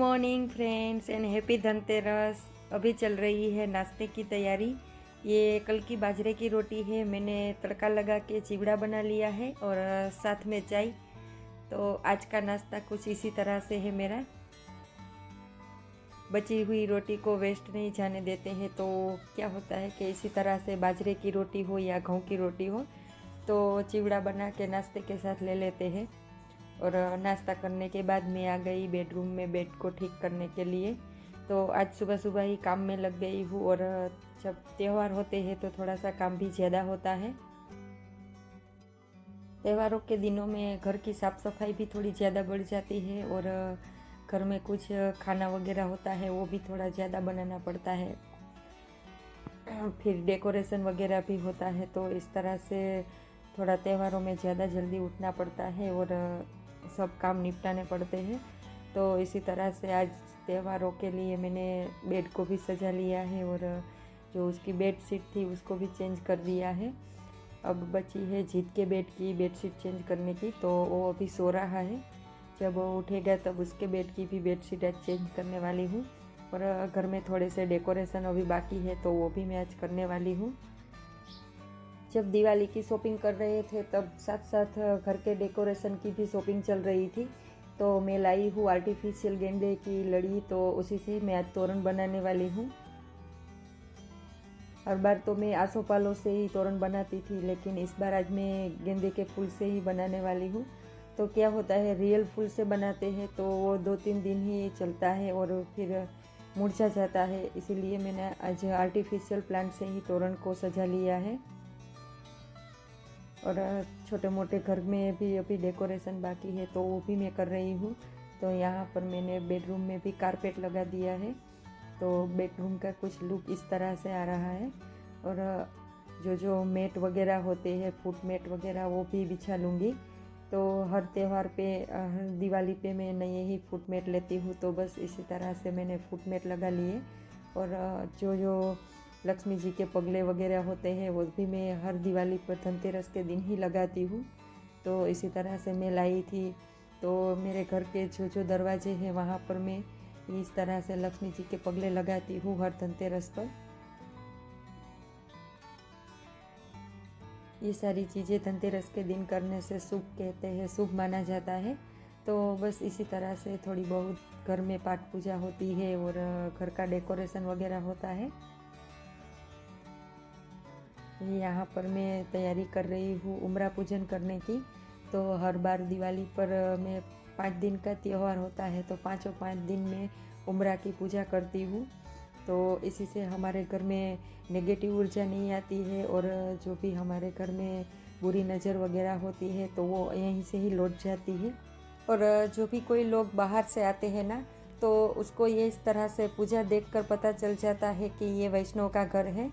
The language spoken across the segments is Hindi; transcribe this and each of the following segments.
Morning friends and happy Dhanteras. अभी चल रही है नाश्ते की तैयारी। ये कल की बाजरे की रोटी है, मैंने तड़का लगा के चिवड़ा बना लिया है और साथ में चाय। तो आज का नाश्ता कुछ इसी तरह से है मेरा। बची हुई रोटी को वेस्ट नहीं जाने देते हैं, तो क्या होता है कि इसी तरह से बाजरे की रोटी हो या गेहूं की रोटी हो तो चिवड़ा बना के नाश्ते के साथ ले लेते हैं। और नाश्ता करने के बाद मैं आ गई बेडरूम में बेड को ठीक करने के लिए। तो आज सुबह सुबह ही काम में लग गई हूँ और जब त्यौहार होते हैं तो थोड़ा सा काम भी ज़्यादा होता है। त्योहारों के दिनों में घर की साफ़ सफाई भी थोड़ी ज़्यादा बढ़ जाती है और घर में कुछ खाना वगैरह होता है वो भी थोड़ा ज़्यादा बनाना पड़ता है। फिर डेकोरेशन वगैरह भी होता है, तो इस तरह से थोड़ा त्योहारों में ज़्यादा जल्दी उठना पड़ता है और सब काम निपटाने पड़ते हैं। तो इसी तरह से आज त्योहारों के लिए मैंने बेड को भी सजा लिया है और जो उसकी बेड शीट थी उसको भी चेंज कर दिया है। अब बची है जीत के बेड की बेड शीट चेंज करने की, तो वो अभी सो रहा है। जब वो उठेगा तब उसके बेड की भी बेड शीट आज चेंज करने वाली हूँ। और घर में थोड़े से डेकोरेशन अभी बाकी है तो वो भी मैं आज करने वाली हूँ। जब दिवाली की शॉपिंग कर रहे थे तब साथ साथ घर के डेकोरेशन की भी शॉपिंग चल रही थी। तो मैं लाई हूँ आर्टिफिशियल गेंदे की लड़ी, तो उसी से मैं आज तोरण बनाने वाली हूँ। हर बार तो मैं आसोपालों से ही तोरण बनाती थी, लेकिन इस बार आज मैं गेंदे के फूल से ही बनाने वाली हूँ। तो क्या होता है, रियल फूल से बनाते हैं तो वो 2-3 दिन ही चलता है और फिर मुरझा जाता है, इसीलिए मैंने आज आर्टिफिशियल प्लांट से ही तोरण को सजा लिया है। और छोटे मोटे घर में भी अभी डेकोरेशन बाकी है तो वो भी मैं कर रही हूँ। तो यहाँ पर मैंने बेडरूम में भी कारपेट लगा दिया है, तो बेडरूम का कुछ लुक इस तरह से आ रहा है। और जो मैट वगैरह होते हैं, फुट मैट वगैरह, वो भी बिछा लूँगी। तो हर त्यौहार पे, हर दिवाली पे मैं नए ही फुट मैट लेती हूँ, तो बस इसी तरह से मैंने फुट मैट लगा लिए। और जो लक्ष्मी जी के पगले वगैरह होते हैं वो भी मैं हर दिवाली पर धनतेरस के दिन ही लगाती हूँ। तो इसी तरह से मैं लाई थी। तो मेरे घर के जो दरवाजे हैं वहाँ पर मैं इस तरह से लक्ष्मी जी के पगले लगाती हूँ हर धनतेरस पर। ये सारी चीज़ें धनतेरस के दिन करने से शुभ कहते हैं, शुभ माना जाता है। तो बस इसी तरह से थोड़ी बहुत घर में पाठ पूजा होती है और घर का डेकोरेशन वगैरह होता है। यहाँ पर मैं तैयारी कर रही हूँ उम्रा पूजन करने की। तो हर बार दिवाली पर मैं 5 दिन का त्यौहार होता है तो 5 दिन में उम्रा की पूजा करती हूँ। तो इसी से हमारे घर में नेगेटिव ऊर्जा नहीं आती है और जो भी हमारे घर में बुरी नज़र वगैरह होती है तो वो यहीं से ही लौट जाती है। और जो भी कोई लोग बाहर से आते हैं ना, तो उसको ये इस तरह से पूजा देखकर पता चल जाता है कि ये वैष्णव का घर है।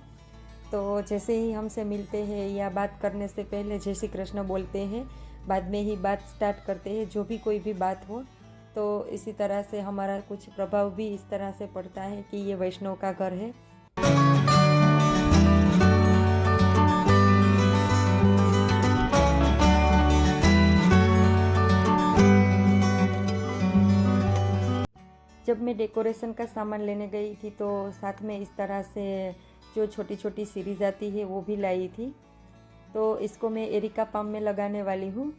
तो जैसे ही हमसे मिलते हैं या बात करने से पहले जय श्री कृष्ण बोलते हैं, बाद में ही बात स्टार्ट करते हैं, जो भी कोई भी बात हो। तो इसी तरह से हमारा कुछ प्रभाव भी इस तरह से पड़ता है कि ये वैष्णव का घर है। जब मैं डेकोरेशन का सामान लेने गई थी तो साथ में इस तरह से जो छोटी छोटी सीरीज आती है वो भी लाई थी। तो इसको मैं एरिका पाम में लगाने वाली हूँ।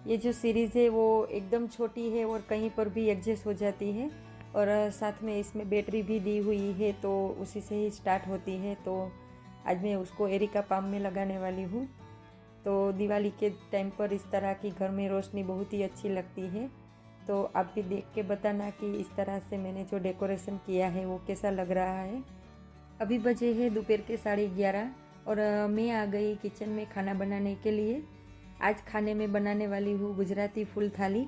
ये जो सीरीज़ है वो एकदम छोटी है और कहीं पर भी एडजस्ट हो जाती है। और साथ में इसमें बैटरी भी दी हुई है तो उसी से ही स्टार्ट होती है। तो आज मैं उसको एरिका पाम में लगाने वाली हूँ। तो दिवाली के टाइम पर इस तरह की घर में रोशनी बहुत ही अच्छी लगती है। तो आप भी देख के बताना कि इस तरह से मैंने जो डेकोरेशन किया है वो कैसा लग रहा है। अभी बजे है दोपहर के 11:30 और मैं आ गई किचन में खाना बनाने के लिए। आज खाने में बनाने वाली हूँ गुजराती फूल थाली।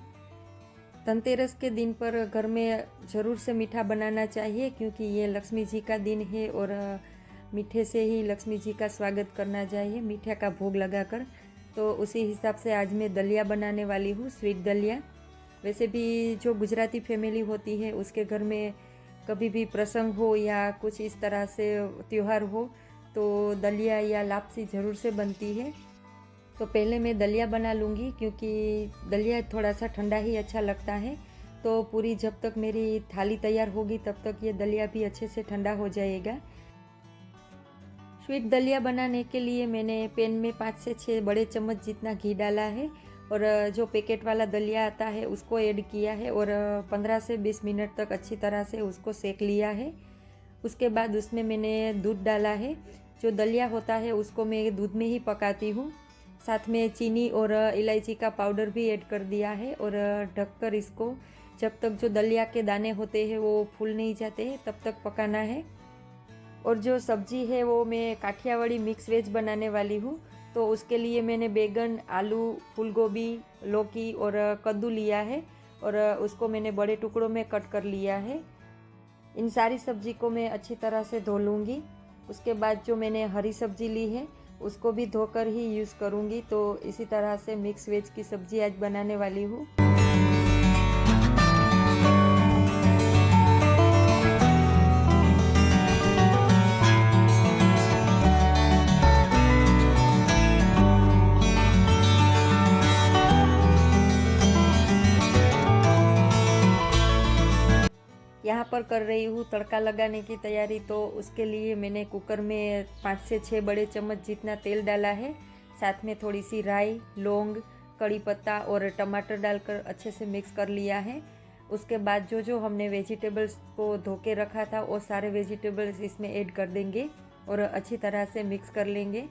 धनतेरस के दिन पर घर में ज़रूर से मीठा बनाना चाहिए, क्योंकि ये लक्ष्मी जी का दिन है और मीठे से ही लक्ष्मी जी का स्वागत करना चाहिए, मीठा का भोग लगाकर। तो उसी हिसाब से आज मैं दलिया बनाने वाली हूँ, स्वीट दलिया। वैसे भी जो गुजराती फैमिली होती है उसके घर में कभी भी प्रसंग हो या कुछ इस तरह से त्यौहार हो तो दलिया या लापसी ज़रूर से बनती है। तो पहले मैं दलिया बना लूँगी, क्योंकि दलिया थोड़ा सा ठंडा ही अच्छा लगता है। तो पूरी जब तक मेरी थाली तैयार होगी तब तक ये दलिया भी अच्छे से ठंडा हो जाएगा। स्वीट दलिया बनाने के लिए मैंने पैन में 5 से 6 बड़े चम्मच जितना घी डाला है और जो पैकेट वाला दलिया आता है उसको ऐड किया है और 15 से 20 मिनट तक अच्छी तरह से उसको सेक लिया है। उसके बाद उसमें मैंने दूध डाला है। जो दलिया होता है उसको मैं दूध में ही पकाती हूँ। साथ में चीनी और इलायची का पाउडर भी ऐड कर दिया है और ढककर इसको जब तक जो दलिया के दाने होते हैं वो फूल नहीं जाते हैं तब तक पकाना है। और जो सब्जी है वो मैं काठियावाड़ी मिक्स वेज बनाने वाली हूँ, तो उसके लिए मैंने बैगन, आलू, फूल गोभी, लौकी और कद्दू लिया है और उसको मैंने बड़े टुकड़ों में कट कर लिया है। इन सारी सब्जी को मैं अच्छी तरह से धो लूँगी। उसके बाद जो मैंने हरी सब्जी ली है उसको भी धोकर ही यूज़ करूँगी। तो इसी तरह से मिक्स वेज की सब्जी आज बनाने वाली हूँ। यहाँ पर कर रही हूँ तड़का लगाने की तैयारी। तो उसके लिए मैंने कुकर में 5 से 6 बड़े चम्मच जितना तेल डाला है। साथ में थोड़ी सी राई, लौंग, कड़ी पत्ता और टमाटर डालकर अच्छे से मिक्स कर लिया है। उसके बाद जो जो हमने वेजिटेबल्स को धो के रखा था वो सारे वेजिटेबल्स इसमें ऐड कर देंगे और अच्छी तरह से मिक्स कर लेंगे।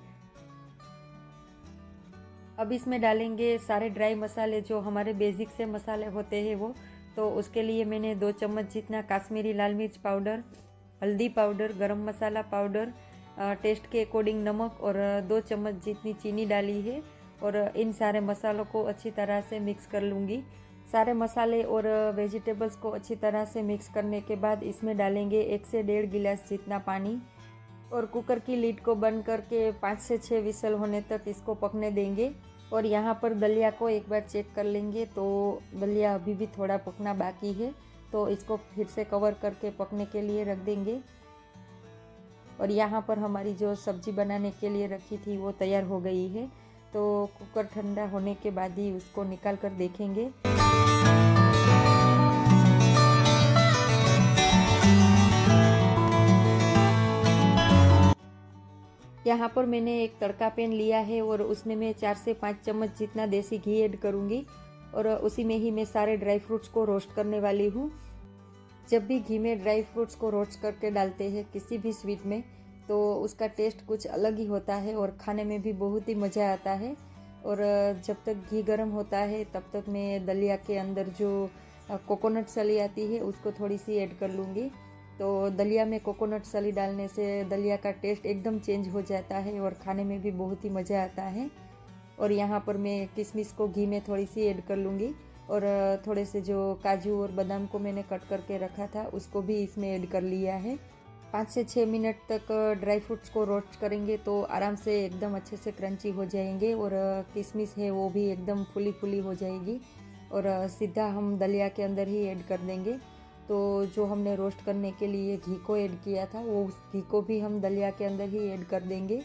अब इसमें डालेंगे सारे ड्राई मसाले जो हमारे बेसिक से मसाले होते हैं वो। तो उसके लिए मैंने 2 चम्मच जितना काश्मीरी लाल मिर्च पाउडर, हल्दी पाउडर, गरम मसाला पाउडर, टेस्ट के अकॉर्डिंग नमक और 2 चम्मच जितनी चीनी डाली है और इन सारे मसालों को अच्छी तरह से मिक्स कर लूँगी। सारे मसाले और वेजिटेबल्स को अच्छी तरह से मिक्स करने के बाद इसमें डालेंगे 1 से 1.5 गिलास जितना पानी और कुकर की लीड को बंद करके 5 से 6 विसल होने तक इसको पकने देंगे। और यहाँ पर दलिया को एक बार चेक कर लेंगे तो दलिया अभी भी थोड़ा पकना बाकी है, तो इसको फिर से कवर करके पकने के लिए रख देंगे। और यहाँ पर हमारी जो सब्जी बनाने के लिए रखी थी वो तैयार हो गई है। तो कुकर ठंडा होने के बाद ही उसको निकाल कर देखेंगे। यहाँ पर मैंने एक तड़का पैन लिया है और उसमें मैं 4 से 5 चम्मच जितना देसी घी ऐड करूँगी और उसी में ही मैं सारे ड्राई फ्रूट्स को रोस्ट करने वाली हूँ। जब भी घी में ड्राई फ्रूट्स को रोस्ट करके डालते हैं किसी भी स्वीट में तो उसका टेस्ट कुछ अलग ही होता है और खाने में भी बहुत ही मज़ा आता है। और जब तक घी गर्म होता है तब तक मैं दलिया के अंदर जो कोकोनट सली आती है उसको थोड़ी सी ऐड कर लूँगी। तो दलिया में कोकोनट सली डालने से दलिया का टेस्ट एकदम चेंज हो जाता है और खाने में भी बहुत ही मज़ा आता है। और यहाँ पर मैं किशमिश को घी में थोड़ी सी ऐड कर लूँगी और थोड़े से जो काजू और बादाम को मैंने कट करके रखा था उसको भी इसमें ऐड कर लिया है। 5 से 6 मिनट तक ड्राई फ्रूट्स को रोस्ट करेंगे तो आराम से एकदम अच्छे से क्रंची हो जाएंगे और किशमिश है वो भी एकदम फुली फुली हो जाएगी और सीधा हम दलिया के अंदर ही ऐड कर देंगे। तो जो हमने रोस्ट करने के लिए घी को ऐड किया था वो उस घी को भी हम दलिया के अंदर ही ऐड कर देंगे।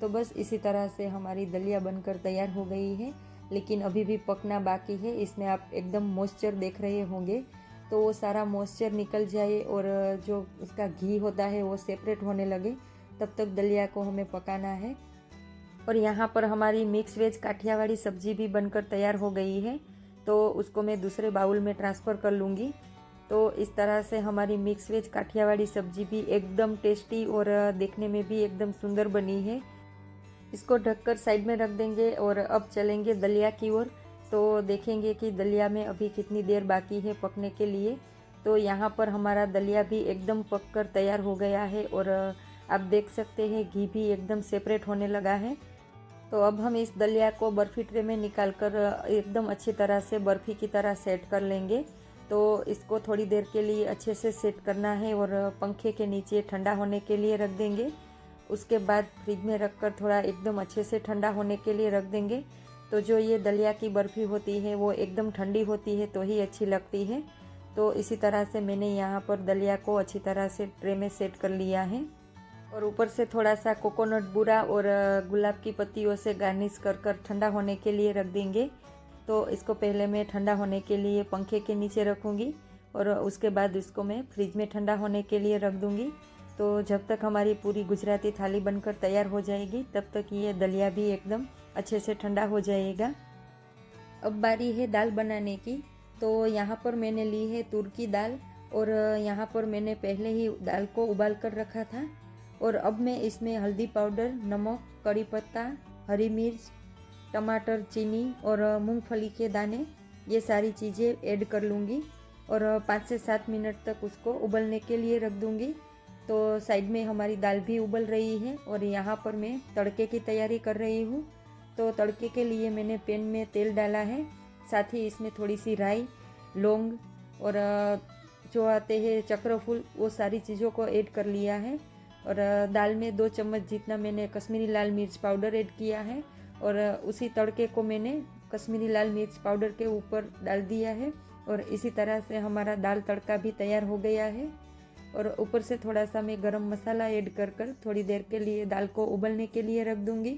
तो बस इसी तरह से हमारी दलिया बनकर तैयार हो गई है, लेकिन अभी भी पकना बाकी है। इसमें आप एकदम मॉइस्चर देख रहे होंगे, तो वो सारा मॉइस्चर निकल जाए और जो उसका घी होता है वो सेपरेट होने लगे तब तक दलिया को हमें पकाना है। और यहाँ पर हमारी मिक्स वेज काठियावाड़ी सब्जी भी बनकर तैयार हो गई है, तो उसको मैं दूसरे बाउल में ट्रांसफ़र कर लूँगी। तो इस तरह से हमारी मिक्स वेज काठियावाड़ी सब्जी भी एकदम टेस्टी और देखने में भी एकदम सुंदर बनी है। इसको ढककर साइड में रख देंगे और अब चलेंगे दलिया की ओर। तो देखेंगे कि दलिया में अभी कितनी देर बाकी है पकने के लिए। तो यहाँ पर हमारा दलिया भी एकदम पककर तैयार हो गया है और आप देख सकते हैं घी भी एकदम सेपरेट होने लगा है। तो अब हम इस दलिया को बर्फ़ी ट्रे में निकाल कर एकदम अच्छी तरह से बर्फ़ी की तरह सेट कर लेंगे। तो इसको थोड़ी देर के लिए अच्छे से सेट करना है और पंखे के नीचे ठंडा होने के लिए रख देंगे। उसके बाद फ्रिज में रखकर थोड़ा एकदम अच्छे से ठंडा होने के लिए रख देंगे। तो जो ये दलिया की बर्फ़ी होती है वो एकदम ठंडी होती है तो ही अच्छी लगती है। तो इसी तरह से मैंने यहाँ पर दलिया को अच्छी तरह से ट्रे में सेट कर लिया है और ऊपर से थोड़ा सा कोकोनट बूरा और गुलाब की पत्तियों से गार्निश कर ठंडा होने के लिए रख देंगे। तो इसको पहले मैं ठंडा होने के लिए पंखे के नीचे रखूँगी और उसके बाद इसको मैं फ्रिज में ठंडा होने के लिए रख दूँगी। तो जब तक हमारी पूरी गुजराती थाली बनकर तैयार हो जाएगी तब तक ये दलिया भी एकदम अच्छे से ठंडा हो जाएगा। अब बारी है दाल बनाने की। तो यहाँ पर मैंने ली है तूर की दाल और यहाँ पर मैंने पहले ही दाल को उबाल कर रखा था। और अब मैं इसमें हल्दी पाउडर, नमक, कड़ी पत्ता, हरी मिर्च, टमाटर, चीनी और मूंगफली के दाने, ये सारी चीज़ें ऐड कर लूँगी और 5 से 7 मिनट तक उसको उबलने के लिए रख दूँगी। तो साइड में हमारी दाल भी उबल रही है और यहाँ पर मैं तड़के की तैयारी कर रही हूँ। तो तड़के के लिए मैंने पैन में तेल डाला है, साथ ही इसमें थोड़ी सी राई, लौंग और जो आते हैं चक्रफूल, वो सारी चीज़ों को ऐड कर लिया है। और दाल में 2 चम्मच जितना मैंने कश्मीरी लाल मिर्च पाउडर ऐड किया है और उसी तड़के को मैंने कश्मीरी लाल मिर्च पाउडर के ऊपर डाल दिया है और इसी तरह से हमारा दाल तड़का भी तैयार हो गया है। और ऊपर से थोड़ा सा मैं गरम मसाला ऐड कर थोड़ी देर के लिए दाल को उबलने के लिए रख दूँगी।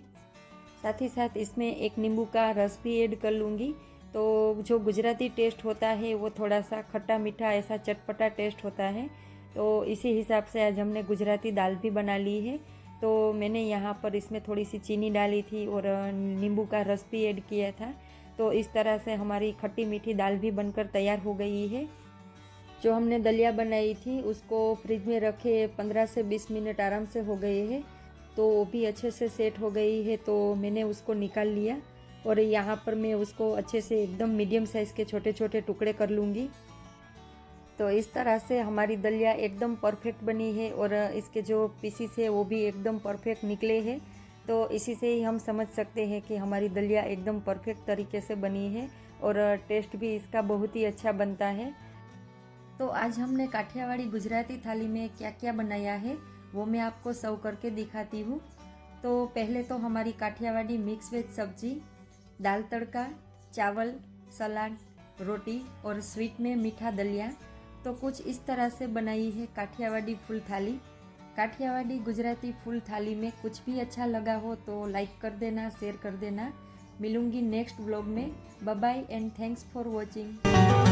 साथ ही साथ इसमें एक नींबू का रस भी ऐड कर लूँगी। तो जो गुजराती टेस्ट होता है वो थोड़ा सा खट्टा मीठा ऐसा चटपटा टेस्ट होता है। तो इसी हिसाब से आज हमने गुजराती दाल भी बना ली है। तो मैंने यहाँ पर इसमें थोड़ी सी चीनी डाली थी और नींबू का रस भी ऐड किया था। तो इस तरह से हमारी खट्टी मीठी दाल भी बनकर तैयार हो गई है। जो हमने दलिया बनाई थी उसको फ्रिज में रखे 15 से 20 मिनट आराम से हो गए हैं। तो वो भी अच्छे से सेट हो गई है। तो मैंने उसको निकाल लिया और यहाँ पर मैं उसको अच्छे से एकदम मीडियम साइज़ के छोटे छोटे टुकड़े कर लूँगी। तो इस तरह से हमारी दलिया एकदम परफेक्ट बनी है और इसके जो पीसीस है वो भी एकदम परफेक्ट निकले हैं। तो इसी से ही हम समझ सकते हैं कि हमारी दलिया एकदम परफेक्ट तरीके से बनी है और टेस्ट भी इसका बहुत ही अच्छा बनता है। तो आज हमने काठियावाड़ी गुजराती थाली में क्या क्या बनाया है वो मैं आपको सर्व करके दिखाती हूँ। तो पहले तो हमारी काठियावाड़ी मिक्स वेज सब्जी, दाल तड़का, चावल, सलाद, रोटी और स्वीट में मीठा दलिया, तो कुछ इस तरह से बनाई है काठियावाड़ी फुल थाली। काठियावाड़ी गुजराती फुल थाली में कुछ भी अच्छा लगा हो तो लाइक कर देना, शेयर कर देना। मिलूंगी नेक्स्ट व्लॉग में। Bye bye and thanks for watching.